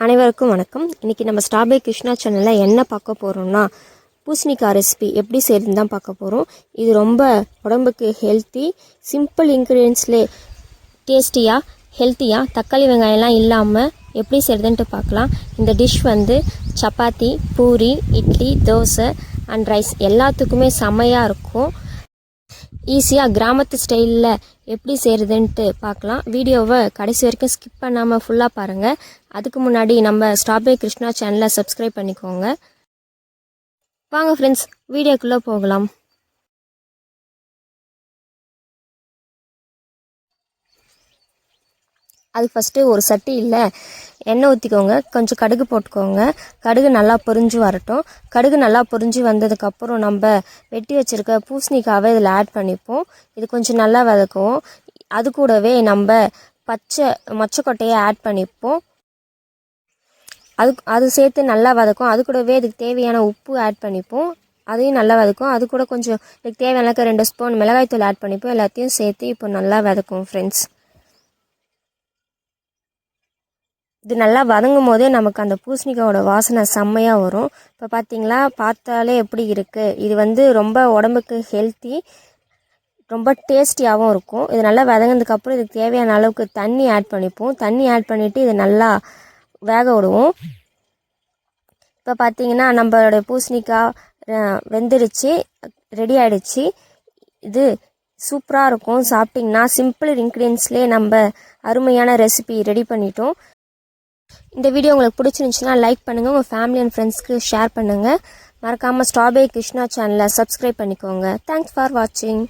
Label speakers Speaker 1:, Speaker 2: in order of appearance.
Speaker 1: அனைவருக்கும் வணக்கம். இன்றைக்கி நம்ம ஸ்டார்பை கிருஷ்ணா சேனலில் என்ன பார்க்க போகிறோம்னா பூசணிக்காய் ரெசிபி எப்படி செய்யுதுன்னு தான் பார்க்க போகிறோம். இது ரொம்ப உடம்புக்கு ஹெல்த்தி, சிம்பிள் இன்க்ரீடியன்ஸ்லேயே டேஸ்டியாக ஹெல்த்தியாக தக்காளி வெங்காயம்லாம் இல்லாமல் எப்படி செய்யுதுன்ட்டு பார்க்கலாம். இந்த டிஷ் வந்து சப்பாத்தி, பூரி, இட்லி, தோசை அண்ட் ரைஸ் எல்லாத்துக்குமே செம்மையாக இருக்கும். ஈஸியாக கிராமத்து ஸ்டைலில் எப்படி செய்கிறதுன்ட்டு பார்க்கலாம். வீடியோவை கடைசி வரைக்கும் ஸ்கிப் பண்ணாமல் ஃபுல்லாக பாருங்கள். அதுக்கு முன்னாடி நம்ம ஸ்டார்பை கிருஷ்ணா சேனலை சப்ஸ்கிரைப் பண்ணிக்கோங்க. வாங்க ஃப்ரெண்ட்ஸ், வீடியோக்குள்ளே போகலாம். அது ஃபஸ்ட்டு ஒரு சட்டியில் எண்ணெய் ஊற்றிக்கோங்க, கொஞ்சம் கடுகு போட்டுக்கோங்க. கடுகு நல்லா பொரிஞ்சு வரட்டும். கடுகு நல்லா பொரிஞ்சு வந்ததுக்கப்புறம் நம்ம வெட்டி வச்சுருக்க பூசணிக்காவை இதில் ஆட் பண்ணிப்போம். இது கொஞ்சம் நல்லா வதக்குவோம். அது கூடவே நம்ம மொச்சக்கொட்டையை ஆட் பண்ணிப்போம். அது சேர்த்து நல்லா வதக்கும். அது கூடவே இதுக்கு தேவையான உப்பு ஆட் பண்ணிப்போம். அதையும் நல்லா வதக்கும். அது கூட கொஞ்சம் இதுக்கு தேவையான 2 ஸ்பூன் மிளகாய்த்தூள் ஆட் பண்ணிப்போம். எல்லாத்தையும் சேர்த்து இப்போ நல்லா வதக்கும் ஃப்ரெண்ட்ஸ். இது நல்லா வதங்கும் போதே நமக்கு அந்த பூசணிக்காயோட வாசனை செம்மையாக வரும். இப்போ பார்த்தீங்களா, பார்த்தாலே எப்படி இருக்குது. இது வந்து ரொம்ப உடம்புக்கு ஹெல்த்தி, ரொம்ப டேஸ்டியாகவும் இருக்கும். இது நல்லா வதங்கினதுக்கப்புறம் இதுக்கு தேவையான அளவுக்கு தண்ணி ஆட் பண்ணிப்போம். தண்ணி ஆட் பண்ணிவிட்டு இது நல்லா வேக விடுவோம். இப்போ பார்த்தீங்கன்னா நம்மளோட பூசணிக்காய் வெந்துடுச்சு, ரெடி ஆகிடுச்சு. இது சூப்பராக இருக்கும். சாப்பிட்டிங்கன்னா சிம்பிள் இன்க்ரீடியன்ஸ்லேயே நம்ம அருமையான ரெசிபி ரெடி பண்ணிட்டோம். இந்த வீடியோ உங்களுக்கு பிடிச்சிருந்துச்சுன்னா லைக் பண்ணுங்கள், உங்கள் ஃபேமிலி அண்ட் ஃப்ரெண்ட்ஸ்க்கு ஷேர் பண்ணுங்கள். மறக்காமல் ஸ்டார்பை கிருஷ்ணா சேனலை சப்ஸ்கிரைப் பண்ணிக்கோங்க. தேங்க்ஸ் ஃபார் வாட்சிங்.